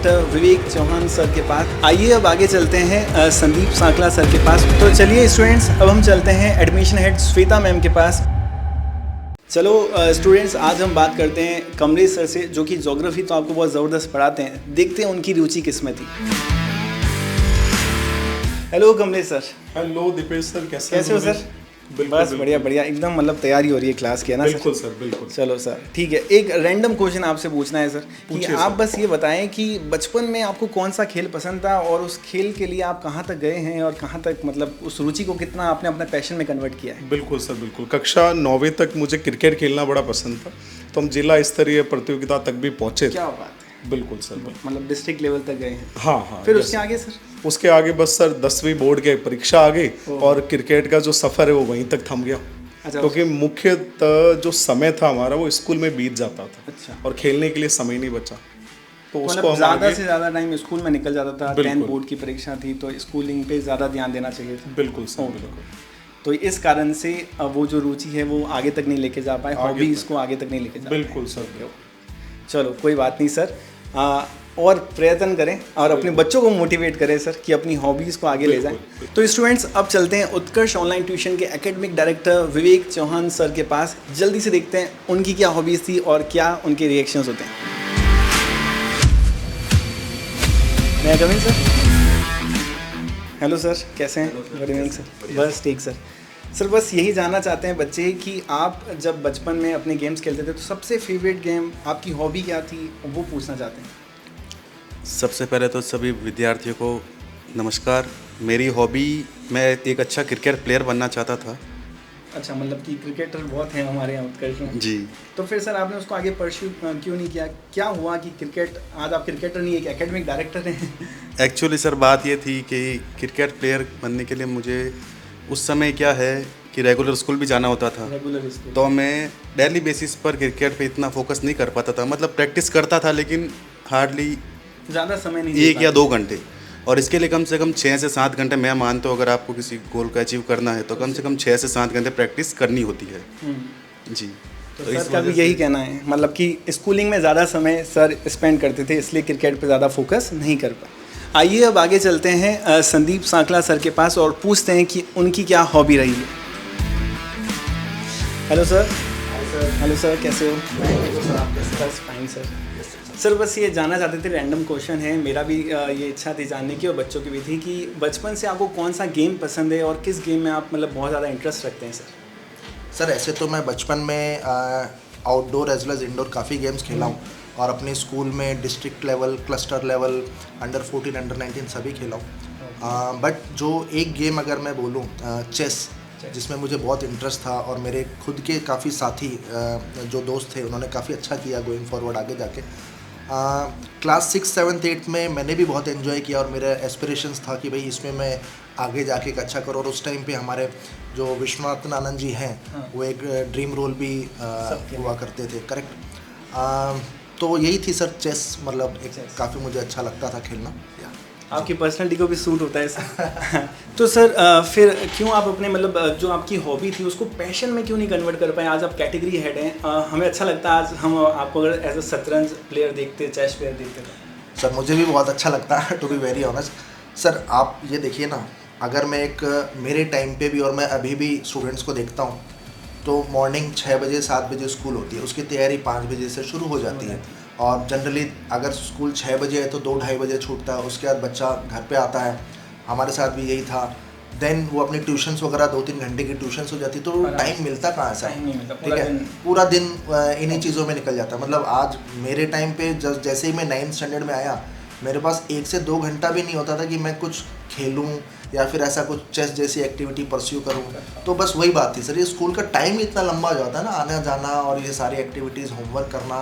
Director विवेक Chauhan sir के पास। आइए अब आगे चलते हैं संदीप सांकला सर के पास। तो चलिए स्टूडेंट्स, अब हम चलते हैं एडमिशन हेड श्वेता मैम के पास। चलो स्टूडेंट्स, आज हम बात करते हैं कमलेश सर से, जो कि ज्योग्राफी तो आपको बहुत ज़बरदस्त पढ़ाते हैं। देखते हैं उनकी रुचि किसमें थी। Hello Kamlesh sir. Hello Deepesh sir, कैसे हो सर? बस बढ़िया बढ़िया, एकदम मतलब तैयारी हो रही है क्लास की, है ना? बिल्कुल सर, बिल्कुल। चलो सर, ठीक है। एक रैंडम क्वेश्चन आपसे पूछना है सर कि आप बस ये बताएं कि बचपन में आपको कौन सा खेल पसंद था और उस खेल के लिए आप कहाँ तक गए हैं और कहाँ तक, मतलब उस रुचि को कितना आपने अपना पैशन में कन्वर्ट किया है? बिल्कुल सर, बिल्कुल। कक्षा 9वीं तक मुझे क्रिकेट खेलना बड़ा पसंद था, तो हम जिला स्तरीय प्रतियोगिता तक भी पहुँचे। क्या बात है! बिल्कुल सर, मतलब डिस्ट्रिक्ट लेवल तक गए हैं? हाँ हाँ। फिर उसके आगे सर? उसके आगे बस सर 10वीं बोर्ड के परीक्षा आ गई और क्रिकेट का जो सफ़र है वो वहीं तक थम गया। अच्छा, क्योंकि मुख्यतः जो समय था हमारा वो स्कूल में बीत जाता था। अच्छा। और खेलने के लिए समय नहीं बचा, तो उसको मतलब हम ज़्यादा से ज़्यादा टाइम स्कूल में निकल जाता था। 10 बिल्कुल। बोर्ड की परीक्षा थी तो स्कूलिंग पे ज़्यादा ध्यान देना चाहिए था। बिल्कुल सर, बिल्कुल। तो इस कारण से वो जो रुचि है वो आगे तक नहीं लेके जा पाए, हॉबी इसको आगे तक नहीं लेके जा पाए। बिल्कुल सर। चलो कोई बात नहीं सर, और प्रयत्न करें और अपने बच्चों को मोटिवेट करें सर कि अपनी हॉबीज़ को आगे ले जाएं। तो स्टूडेंट्स, अब चलते हैं उत्कर्ष ऑनलाइन ट्यूशन के एकेडमिक डायरेक्टर विवेक चौहान सर के पास। जल्दी से देखते हैं उनकी क्या हॉबीज़ थी और क्या उनके रिएक्शंस होते हैं। मैं कमिंग सर? हेलो सर, कैसे हैं? Good evening sir. बस ठीक सर। सर बस यही जानना चाहते हैं बच्चे कि आप जब बचपन में अपने गेम्स खेलते थे तो सबसे फेवरेट गेम, आपकी हॉबी क्या थी, वो पूछना चाहते हैं। सबसे पहले तो सभी विद्यार्थियों को नमस्कार। मेरी हॉबी, मैं एक अच्छा क्रिकेट प्लेयर बनना चाहता था। अच्छा, मतलब कि क्रिकेटर बहुत हैं हमारे यहाँ उत्कर्ष में। जी। तो फिर सर आपने उसको आगे परस्यू क्यों नहीं किया? क्या हुआ कि क्रिकेट, आज आप क्रिकेटर नहीं, एक एकेडमिक डायरेक्टर हैं? एक्चुअली सर बात ये थी कि क्रिकेट प्लेयर बनने के लिए मुझे उस समय क्या है कि रेगुलर स्कूल भी जाना होता था। Regular school. तो मैं डेली बेसिस पर क्रिकेट पे इतना फोकस नहीं कर पाता था। मतलब प्रैक्टिस करता था लेकिन हार्डली ज़्यादा समय नहीं, 1 या 2 घंटे। और इसके लिए कम से कम 6 से 7 घंटे, मैं मानता हूँ अगर आपको किसी गोल को अचीव करना है तो कम से कम 6 से 7 घंटे प्रैक्टिस करनी होती है। जी। तो सर का भी यही कहना है, मतलब कि स्कूलिंग में ज़्यादा समय सर स्पेंड करते थे, इसलिए क्रिकेट पे ज़्यादा फोकस नहीं कर पाए। आइए अब आगे चलते हैं संदीप सांकला सर के पास और पूछते हैं कि उनकी क्या हॉबी रही है। Hello sir. हेलो सर, कैसे हो? बस फाइन सर। सर बस ये जानना चाहते थे, रैंडम क्वेश्चन है, मेरा भी ये इच्छा थी जानने की और बच्चों की भी थी कि बचपन से आपको कौन सा गेम पसंद है और किस गेम में आप मतलब बहुत ज़्यादा इंटरेस्ट रखते हैं सर? सर ऐसे तो मैं बचपन में outdoor as well as indoor काफ़ी गेम्स खेला हूँ और अपने स्कूल में district level, cluster level, under 14, under 19 सभी खेला हूँ। बट जो एक गेम अगर मैं बोलूँ, चेस, जिसमें मुझे बहुत इंटरेस्ट था और मेरे खुद के काफ़ी साथी जो दोस्त थे उन्होंने काफ़ी अच्छा किया गोइंग फॉरवर्ड आगे जाके। क्लास 6, 7, 8 में मैंने भी बहुत एंजॉय किया और मेरा एस्पिरेशंस था कि भाई इसमें मैं आगे जाके एक अच्छा करूँ। और उस टाइम पे हमारे जो विश्वनाथन आनंद जी हैं, वो एक ड्रीम रोल भी हुआ करते थे, करेक्ट? तो यही थी सर, चेस, मतलब एक काफ़ी मुझे अच्छा लगता था खेलना। आपकी पर्सनैलिटी को भी सूट होता है सर। तो सर फिर क्यों आप अपने मतलब जो आपकी हॉबी थी उसको पैशन में क्यों नहीं कन्वर्ट कर पाए? आज आप कैटेगरी हेड हैं, हमें अच्छा लगता है आज हम आपको अगर एज अ शतरंज प्लेयर देखते, चेस प्लेयर देखते तो। सर मुझे भी बहुत अच्छा लगता है, to be very honest. Sir आप ये देखिए ना, अगर मैं मेरे टाइम पे भी और मैं अभी भी स्टूडेंट्स को देखता हूँ तो मॉर्निंग 6 बजे 7 बजे स्कूल होती है, उसकी तैयारी 5 बजे से शुरू हो जाती है और जनरली अगर स्कूल 6 बजे है तो 2-2:30 बजे छूटता है। उसके बाद बच्चा घर पे आता है, हमारे साथ भी यही था। देन वो अपनी ट्यूशन्स वगैरह 2-3 घंटे की ट्यूशन्स हो जाती, तो टाइम मिलता कहाँ से? ठीक है, पूरा दिन इन्हीं चीज़ों में निकल जाता। मतलब आज मेरे टाइम पे जैसे ही मैं 9th स्टैंडर्ड में आया, मेरे पास 1 से 2 घंटा भी नहीं होता था कि मैं कुछ खेलूँ या फिर ऐसा कुछ चेस जैसी एक्टिविटी परस्यू करूँ। तो बस वही बात थी सर, ये स्कूल का टाइम ही इतना लंबा हो जाता है ना, आना जाना और ये सारी एक्टिविटीज़, होमवर्क करना,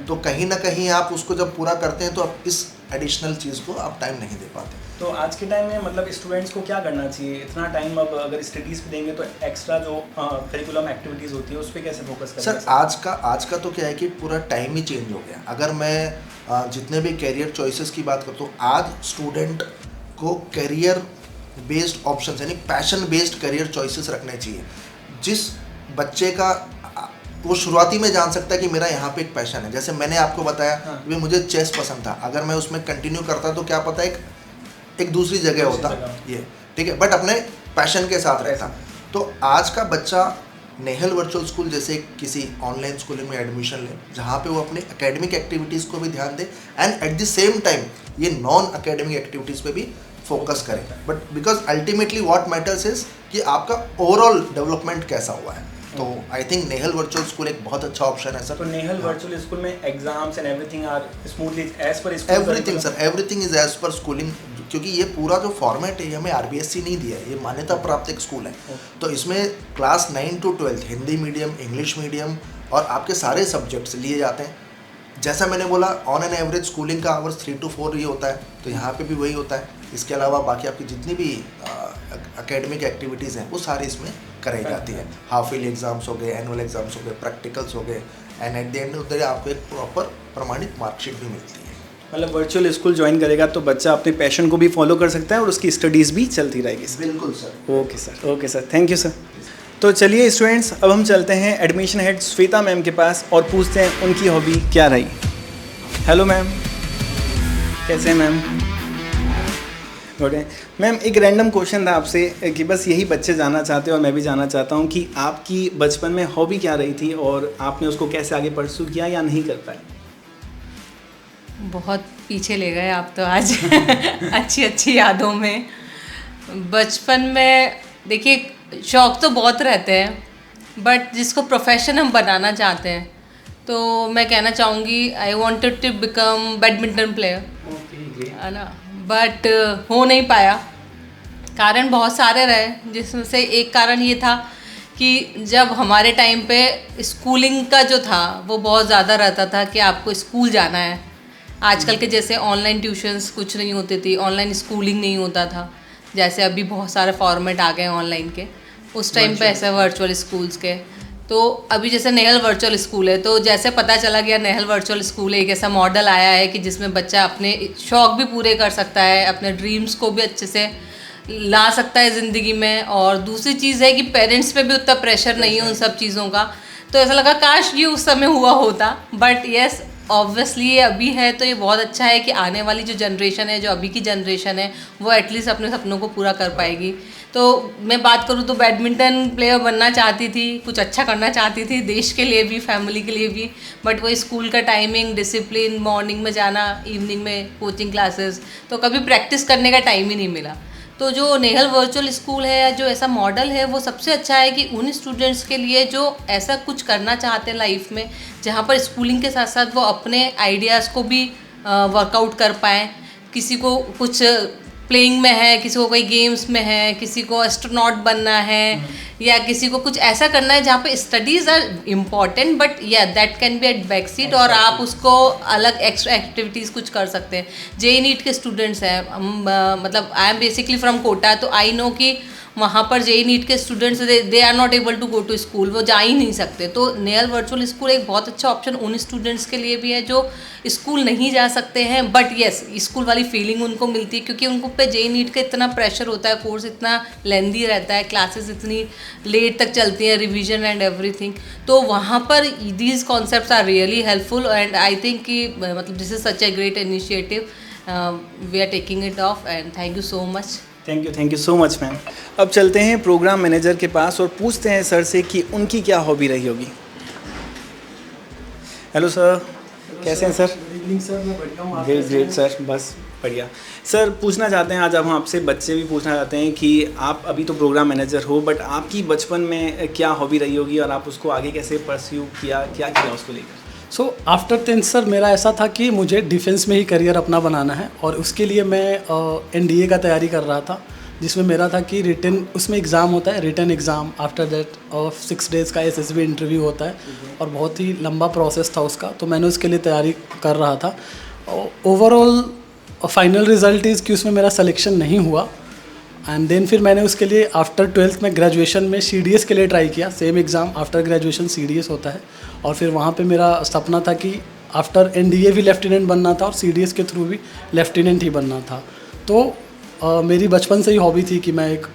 तो कहीं ना कहीं आप उसको जब पूरा करते हैं तो आप इस एडिशनल चीज़ को आप टाइम नहीं दे पाते। तो आज के टाइम में मतलब स्टूडेंट्स को क्या करना चाहिए? इतना टाइम अब अगर स्टडीज़ पे देंगे तो एक्स्ट्रा जो करिकुलम एक्टिविटीज़ होती है उस पर कैसे फोकस करें? सर आज का तो क्या है कि पूरा टाइम ही चेंज हो गया। अगर मैं जितने भी कैरियर चॉइसेस की बात करता हूँ, आज स्टूडेंट को कैरियर बेस्ड ऑप्शंस यानी पैशन बेस्ड करियर चॉइसेस रखने चाहिए। जिस बच्चे का वो शुरुआती में जान सकता है कि मेरा यहाँ पे एक पैशन है। जैसे मैंने आपको बताया कि मुझे चेस पसंद था, अगर मैं उसमें कंटिन्यू करता तो क्या पता एक दूसरी जगह होता ये, ठीक है, बट अपने पैशन के साथ रहता। तो आज का बच्चा नेहल वर्चुअल स्कूल जैसे किसी ऑनलाइन स्कूलिंग में एडमिशन ले, जहाँ पे वो अपने एकेडमिक एक्टिविटीज़ को भी ध्यान दे and at the same time ये नॉन एकेडमिक एक्टिविटीज़ पे भी फोकस करें। But because ultimately what matters is कि आपका ओवरऑल डेवलपमेंट कैसा हुआ है। तो I think Nehal virtual school एक बहुत अच्छा ऑप्शन है सर। तो नेहल वर्चुअल स्कूल में exams and everything are smoothly as per everything sir, everything is as per schooling, क्योंकि ये पूरा जो फॉर्मेट है ये हमें आरबीएससी नहीं दिया है, ये मान्यता प्राप्त एक स्कूल है। तो इसमें class 9 to 12 Hindi medium, English medium और आपके सारे सब्जेक्ट्स लिए जाते हैं। जैसा मैंने बोला ऑन एन एवरेज स्कूलिंग का आवर्स 3 to 4 ही होता है, तो यहाँ पे भी वही होता है। इसके अलावा बाकी आपकी जितनी भी एकेडमिक एक्टिविटीज़ हैं वो सारी इसमें कराई जाती है। हाफ ईयरली एग्जाम्स हो गए, एनुअल एग्जाम्स हो गए, प्रैक्टिकल्स हो गए and at the end of the day आपको एक प्रॉपर प्रमाणित मार्कशीट भी मिलती है। मतलब वर्चुअल स्कूल ज्वाइन करेगा तो बच्चा अपने पैशन को भी फॉलो कर सकता है और उसकी स्टडीज़ भी चलती रहेगी। बिल्कुल sir. Okay sir, thank you sir. तो चलिए स्टूडेंट्स, अब हम चलते हैं एडमिशन हेड श्वेता मैम के पास और पूछते हैं उनकी हॉबी क्या रही। हेलो मैम, कैसे हैं मैम? गुड है मैम। एक रैंडम क्वेश्चन था आपसे कि बस यही बच्चे जानना चाहते हैं और मैं भी जानना चाहता हूँ कि आपकी बचपन में हॉबी क्या रही थी और आपने उसको कैसे आगे परस्यू किया या नहीं कर पाए? बहुत पीछे ले गए आप तो आज अच्छी अच्छी यादों में। बचपन में देखिए शौक़ तो बहुत रहते हैं, बट जिसको प्रोफेशन हम बनाना चाहते हैं तो मैं कहना चाहूँगी I wanted to become badminton player, है ना, बट हो नहीं पाया। कारण बहुत सारे रहे, जिसमें से एक कारण ये था कि जब हमारे टाइम पे स्कूलिंग का जो था वो बहुत ज़्यादा रहता था कि आपको स्कूल जाना है। आजकल के जैसे ऑनलाइन ट्यूशन्स कुछ नहीं होती थी, ऑनलाइन स्कूलिंग नहीं होता था, जैसे अभी बहुत सारे फॉर्मेट आ गए ऑनलाइन के। उस टाइम पे ऐसे वर्चुअल स्कूल्स के, तो अभी जैसे नेहल वर्चुअल स्कूल है, तो जैसे पता चला गया नेहल वर्चुअल स्कूल एक ऐसा मॉडल आया है कि जिसमें बच्चा अपने शौक़ भी पूरे कर सकता है, अपने ड्रीम्स को भी अच्छे से ला सकता है ज़िंदगी में। और दूसरी चीज़ है कि पेरेंट्स पे भी उतना प्रेशर नहीं है उन सब चीज़ों का। तो ऐसा लगा काश ये उस समय हुआ होता, बट येस ऑब्वियसली ये अभी है तो ये बहुत अच्छा है कि आने वाली जो जनरेशन है, जो अभी की जनरेशन है, वो एटलीस्ट अपने सपनों को पूरा कर पाएगी। तो मैं बात करूँ तो बैडमिंटन प्लेयर बनना चाहती थी, कुछ अच्छा करना चाहती थी देश के लिए भी, फैमिली के लिए भी, बट वो स्कूल का टाइमिंग, डिसिप्लिन, मॉर्निंग में जाना, इवनिंग में कोचिंग क्लासेस, तो कभी प्रैक्टिस करने का टाइम ही नहीं मिला। तो जो नेहल वर्चुअल स्कूल है या जो ऐसा मॉडल है वो सबसे अच्छा है कि उन स्टूडेंट्स के लिए जो ऐसा कुछ करना चाहते हैं लाइफ में, जहाँ पर स्कूलिंग के साथ साथ वो अपने आइडियाज़ को भी वर्कआउट कर पाएँ। किसी को कुछ प्लेइंग में है, किसी को कोई गेम्स में है, किसी को एस्ट्रोनॉट बनना है, या किसी को कुछ ऐसा करना है जहाँ पे स्टडीज़ आर इम्पॉर्टेंट बट या that can be at back seat, और आप उसको अलग एक्स्ट्रा एक्टिविटीज़ कुछ कर सकते हैं। जेई नीट के स्टूडेंट्स हैं, मतलब I am basically from Kota, तो आई नो कि वहाँ पर जेई नीट के students they are not able to go to school, वो जा ही नहीं सकते। तो नेहल वर्चुअल स्कूल एक बहुत अच्छा ऑप्शन उन स्टूडेंट्स के लिए भी है जो स्कूल नहीं जा सकते हैं, बट येस स्कूल वाली फीलिंग उनको मिलती है, क्योंकि उनको पे जेई नीट का इतना प्रेशर होता है, कोर्स इतना लेंदी रहता है, क्लासेस इतनी लेट तक चलती हैं, रिविजन एंड एवरीथिंग। तो वहाँ पर these concepts are really helpful and I think कि मतलब this is such a great initiative, we are taking it off and thank you so much. Thank you so much ma'am. अब चलते हैं programme manager के पास और पूछते हैं sir से कि उनकी क्या हॉबी रही होगी। हेलो सर, कैसे हैं सर? गुड इवनिंग सर, मैं बढ़िया हूँ। ग्रेट सर, बस बढ़िया। सर पूछना चाहते हैं आज हम आपसे, बच्चे भी पूछना चाहते हैं कि आप अभी तो प्रोग्राम मैनेजर हो, बट आपकी बचपन में क्या हॉबी रही होगी और आप उसको आगे कैसे परस्यू किया, क्या किया उसको लेकर? सो आफ्टर 10th सर मेरा ऐसा था कि मुझे डिफेंस में ही करियर अपना बनाना है, और उसके लिए मैं NDA का तैयारी कर रहा था, जिसमें मेरा था कि रिटन, उसमें एग्ज़ाम होता है, written exam, after that 6 days का SSB इंटरव्यू होता है, और बहुत ही लंबा प्रोसेस था उसका। तो मैंने उसके लिए तैयारी कर रहा था। ओवरऑल फाइनल रिज़ल्ट इज़ कि उसमें मेरा सिलेक्शन नहीं हुआ, एंड देन फिर मैंने उसके लिए आफ्टर 12th में ग्रेजुएशन में CDS के लिए ट्राई किया। Same exam after graduation CDS होता है, और फिर वहाँ पे मेरा सपना था कि आफ्टर NDA भी लेफ्टिनेंट बनना था और CDS के थ्रू भी लेफ्टिनेंट ही बनना था। तो मेरी बचपन से ही हॉबी थी कि मैं एक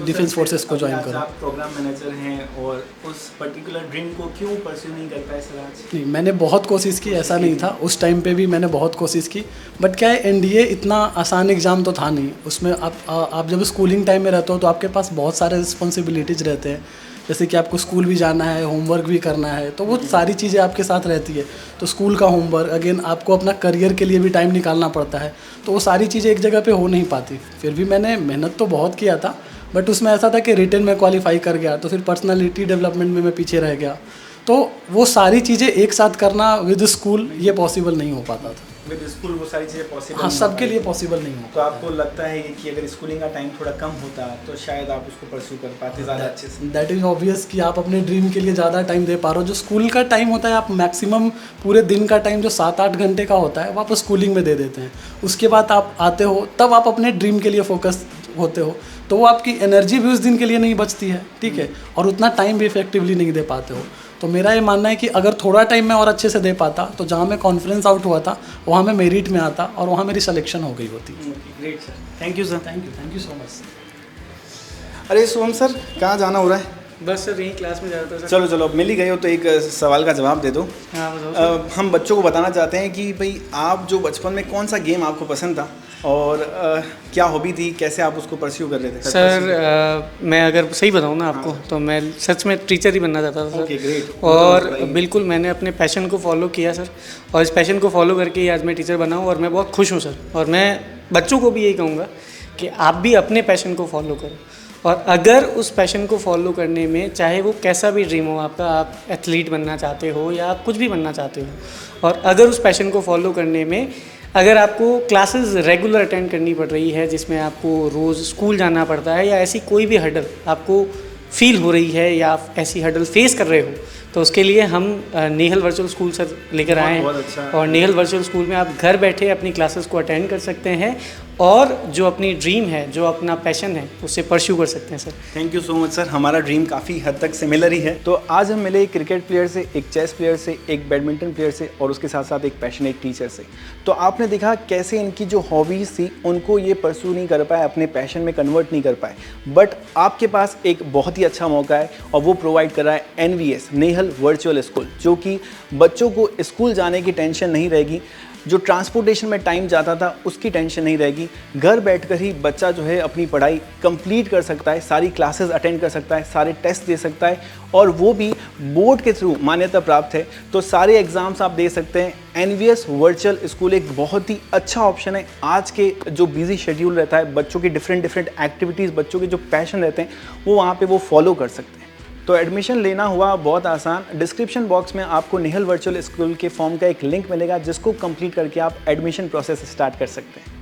डिफेंस फोर्सेस को ज्वाइन आज करूँ। आप प्रोग्राम मैनेजर हैं और उस पर्टिकुलर ड्रीम को क्यों परस्यू नहीं कर पाए सर आज? नहीं, मैंने बहुत कोशिश की, ऐसा नहीं था, उस टाइम पे भी मैंने बहुत कोशिश की, बट क्या है एनडीए इतना आसान एग्ज़ाम तो था नहीं। उसमें आप जब स्कूलिंग टाइम में रहते हो तो आपके पास बहुत सारे रिस्पॉन्सिबिलिटीज़ रहते हैं, जैसे कि आपको स्कूल भी जाना है, होमवर्क भी करना है, तो वो सारी चीज़ें आपके साथ रहती है। तो स्कूल का होमवर्क, अगेन आपको अपना करियर के लिए भी टाइम निकालना पड़ता है, तो वो सारी चीज़ें एक जगह पे हो नहीं पाती। फिर भी मैंने मेहनत तो बहुत किया था, बट उसमें ऐसा था कि रिटन में क्वालिफाई कर गया, तो फिर पर्सनालिटी डेवलपमेंट में मैं पीछे रह गया। तो वो सारी चीज़ें एक साथ करना विद स्कूल ये पॉसिबल नहीं हो पाता था। विद स्कूल वो सारी चीज़ें पॉसिबल हाँ, सबके लिए पॉसिबल नहीं हो। तो आपको लगता है कि अगर स्कूलिंग का टाइम थोड़ा कम होता तो शायद आप उसको परस्यू कर पाते ज़्यादा अच्छे से? दैट इज़ ऑब्वियस कि आप अपने ड्रीम के लिए ज़्यादा टाइम दे पा रहे हो। जो स्कूल का टाइम होता है, आप मैक्सिमम पूरे दिन का टाइम जो 7-8 घंटे का होता है वो आप स्कूलिंग में दे देते हैं। उसके बाद आप आते हो, तब आप अपने ड्रीम के लिए फोकस होते हो, तो वो आपकी एनर्जी भी उस दिन के लिए नहीं बचती है, ठीक है, और उतना टाइम भी इफेक्टिवली नहीं दे पाते हो। तो मेरा ये मानना है कि अगर थोड़ा टाइम मैं और अच्छे से दे पाता तो जहाँ मैं कॉन्फ्रेंस आउट हुआ था वहाँ मैं मेरिट में आता और वहाँ मेरी सिलेक्शन हो गई होती। Great sir, thank you sir. Thank you so much. अरे सोहम सर, कहाँ जाना हो रहा है? बस सर यहीं क्लास में जा रहा था सर। चलो चलो, अब मिल ही गए हो तो एक सवाल का जवाब दे दो। हाँ बताओ हम बच्चों को बताना चाहते हैं कि भाई आप जो बचपन में कौन सा गेम आपको पसंद था और क्या हॉबी थी, कैसे आप उसको परस्यू कर रहे थे? सर मैं अगर सही बताऊँ ना आपको तो मैं सच में टीचर ही बनना चाहता था ओके, सर। ग्रेट। और बिल्कुल मैंने अपने पैशन को फॉलो किया सर, और इस पैशन को फॉलो करके ही आज मैं टीचर बना हूँ और मैं बहुत खुश हूँ सर। और मैं बच्चों को भी यही कहूँगा कि आप भी अपने पैशन को फॉलो करो, और अगर उस पैशन को फॉलो करने में चाहे वो कैसा भी ड्रीम हो आपका, आप एथलीट बनना चाहते हो या आप कुछ भी बनना चाहते हो, और अगर उस पैशन को फॉलो करने में अगर आपको क्लासेस रेगुलर अटेंड करनी पड़ रही है जिसमें आपको रोज़ स्कूल जाना पड़ता है, या ऐसी कोई भी हर्डल आपको फील हो रही है या आप ऐसी हर्डल फेस कर रहे हो, तो उसके लिए हम नेहल वर्चुअल स्कूल सर लेकर आए हैं। बहुत अच्छा। और नेहल वर्चुअल स्कूल में आप घर बैठे अपनी क्लासेस को अटेंड कर सकते हैं और जो अपनी ड्रीम है, जो अपना पैशन है, उससे परस्यू कर सकते हैं sir. Thank you so much sir, हमारा ड्रीम काफ़ी हद तक सिमिलर ही है। तो आज हम मिले एक क्रिकेट प्लेयर से, एक चेस प्लेयर से, एक बैडमिंटन प्लेयर से और उसके साथ साथ एक पैशनेट टीचर से। तो आपने देखा कैसे इनकी जो हॉबीज़ थी उनको ये परस्यू नहीं कर पाए, अपने पैशन में कन्वर्ट नहीं कर पाए, बट आपके पास एक बहुत ही अच्छा मौका है और वो प्रोवाइड कर रहा है NVS नेहल वर्चुअल स्कूल, जो कि बच्चों को स्कूल जाने की टेंशन नहीं रहेगी, जो ट्रांसपोर्टेशन में टाइम जाता था उसकी टेंशन नहीं रहेगी। घर बैठकर ही बच्चा जो है अपनी पढ़ाई कंप्लीट कर सकता है, सारी क्लासेस अटेंड कर सकता है, सारे टेस्ट दे सकता है, और वो भी बोर्ड के थ्रू मान्यता प्राप्त है, तो सारे एग्ज़ाम्स आप दे सकते हैं। NVS वर्चुअल स्कूल एक बहुत ही अच्छा ऑप्शन है। आज के जो बिजी शेड्यूल रहता है, बच्चों की डिफरेंट एक्टिविटीज़, बच्चों के जो पैशन रहते हैं वो वहाँ पर वो फॉलो कर सकते हैं। तो एडमिशन लेना हुआ बहुत आसान। डिस्क्रिप्शन बॉक्स में आपको नेहल वर्चुअल स्कूल के फॉर्म का एक लिंक मिलेगा जिसको कंप्लीट करके आप एडमिशन प्रोसेस स्टार्ट कर सकते हैं।